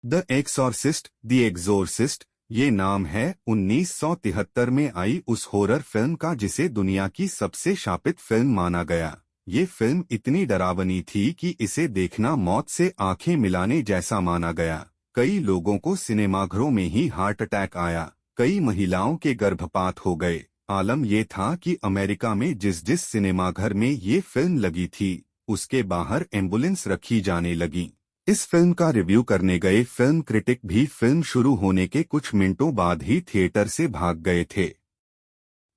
The exorcist, the एग्जोर्सिस्ट, ये नाम है 1973 में आई उस हॉरर फिल्म का जिसे दुनिया की सबसे शापित फिल्म माना गया। ये फिल्म इतनी डरावनी थी कि इसे देखना मौत से आंखें मिलाने जैसा माना गया। कई लोगों को सिनेमाघरों में ही हार्ट अटैक आया, कई महिलाओं के गर्भपात हो गए। आलम ये था कि अमेरिका में जिस जिस सिनेमाघर में ये फिल्म लगी थी, उसके बाहर एम्बुलेंस रखी जाने लगी। इस फिल्म का रिव्यू करने गए फिल्म क्रिटिक भी फिल्म शुरू होने के कुछ मिनटों बाद ही थिएटर से भाग गए थे।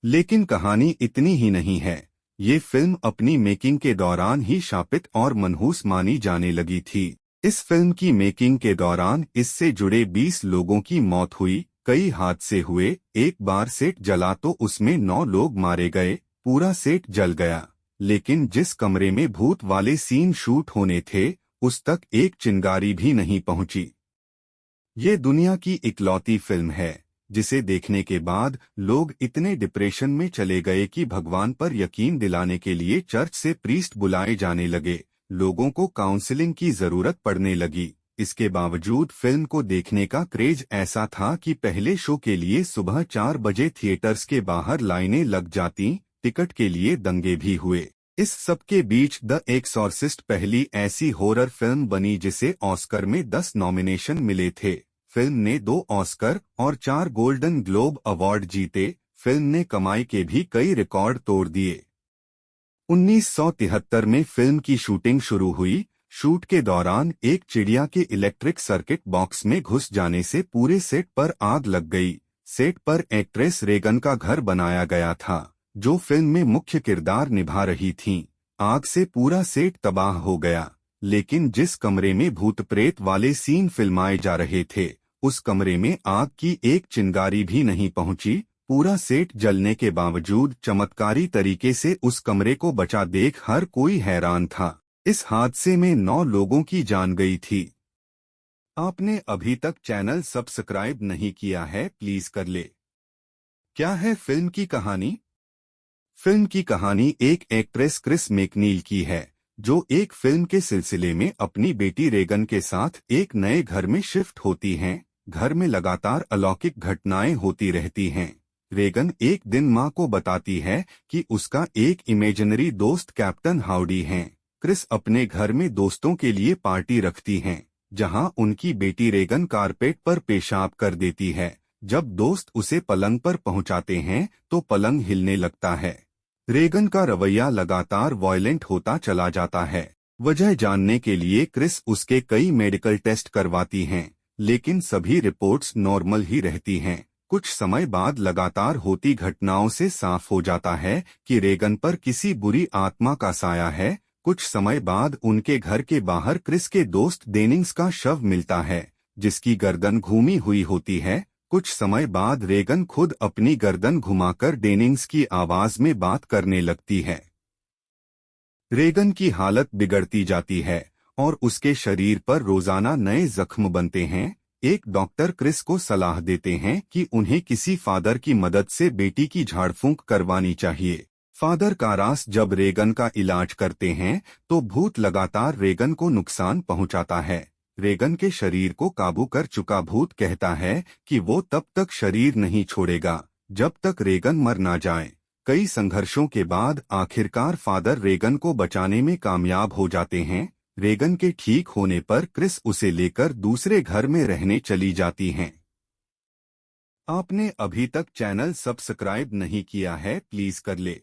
लेकिन कहानी इतनी ही नहीं है। ये फिल्म अपनी मेकिंग के दौरान ही शापित और मनहूस मानी जाने लगी थी। इस फिल्म की मेकिंग के दौरान इससे जुड़े 20 लोगों की मौत हुई, कई हादसे हुए। एक बार सेट जला तो उसमें 9 लोग मारे गए, पूरा सेट जल गया। लेकिन जिस कमरे में भूत वाले सीन शूट होने थे, उस तक एक चिंगारी भी नहीं पहुंची। ये दुनिया की इकलौती फिल्म है जिसे देखने के बाद लोग इतने डिप्रेशन में चले गए कि भगवान पर यकीन दिलाने के लिए चर्च से प्रीस्ट बुलाए जाने लगे। लोगों को काउंसलिंग की जरूरत पड़ने लगी। इसके बावजूद फिल्म को देखने का क्रेज ऐसा था कि पहले शो के लिए सुबह 4 बजे थिएटर्स के बाहर लाइनें लग जाती, टिकट के लिए दंगे भी हुए। इस सब के बीच द एक्सॉर्सिस्ट पहली ऐसी हॉरर फिल्म बनी जिसे ऑस्कर में 10 नॉमिनेशन मिले थे। फिल्म ने 2 ऑस्कर और 4 गोल्डन ग्लोब अवार्ड जीते। फिल्म ने कमाई के भी कई रिकॉर्ड तोड़ दिए। 1973 में फिल्म की शूटिंग शुरू हुई। शूट के दौरान एक चिड़िया के इलेक्ट्रिक सर्किट बॉक्स में घुस जाने से पूरे सेट पर आग लग गई। सेट पर एक्ट्रेस रेगन का घर बनाया गया था, जो फिल्म में मुख्य किरदार निभा रही थीं। आग से पूरा सेट तबाह हो गया, लेकिन जिस कमरे में भूत प्रेत वाले सीन फिल्माए जा रहे थे, उस कमरे में आग की एक चिंगारी भी नहीं पहुंची। पूरा सेट जलने के बावजूद चमत्कारी तरीके से उस कमरे को बचा देख हर कोई हैरान था। इस हादसे में 9 लोगों की जान गई थी। आपने अभी तक चैनल सब्सक्राइब नहीं किया है, प्लीज कर ले। क्या है फिल्म की कहानी? फिल्म की कहानी एक एक्ट्रेस क्रिस मैकनील की है, जो एक फिल्म के सिलसिले में अपनी बेटी रेगन के साथ एक नए घर में शिफ्ट होती हैं। घर में लगातार अलौकिक घटनाएं होती रहती हैं। रेगन एक दिन मां को बताती है कि उसका एक इमेजिनरी दोस्त कैप्टन हाउडी हैं। क्रिस अपने घर में दोस्तों के लिए पार्टी रखती हैं, जहां उनकी बेटी रेगन कारपेट पर पेशाब कर देती है। जब दोस्त उसे पलंग पर पहुंचाते हैं तो पलंग हिलने लगता है। रेगन का रवैया लगातार वॉयलेंट होता चला जाता है। वजह जानने के लिए क्रिस उसके कई मेडिकल टेस्ट करवाती हैं, लेकिन सभी रिपोर्ट्स नॉर्मल ही रहती हैं। कुछ समय बाद लगातार होती घटनाओं से साफ हो जाता है कि रेगन पर किसी बुरी आत्मा का साया है। कुछ समय बाद उनके घर के बाहर क्रिस के दोस्त डेनिंग्स का शव मिलता है, जिसकी गर्दन घूमी हुई होती है। कुछ समय बाद रेगन खुद अपनी गर्दन घुमाकर डेनिंग्स की आवाज में बात करने लगती है। रेगन की हालत बिगड़ती जाती है और उसके शरीर पर रोजाना नए जख्म बनते हैं। एक डॉक्टर क्रिस को सलाह देते हैं कि उन्हें किसी फादर की मदद से बेटी की झाड़फूंक करवानी चाहिए। फादर कारास जब रेगन का इलाज करते हैं तो भूत लगातार रेगन को नुकसान पहुंचाता है। रेगन के शरीर को काबू कर चुका भूत कहता है कि वो तब तक शरीर नहीं छोड़ेगा जब तक रेगन मर ना जाए। कई संघर्षों के बाद आखिरकार फादर रेगन को बचाने में कामयाब हो जाते हैं। रेगन के ठीक होने पर क्रिस उसे लेकर दूसरे घर में रहने चली जाती हैं। आपने अभी तक चैनल सब्सक्राइब नहीं किया है, प्लीज कर ले।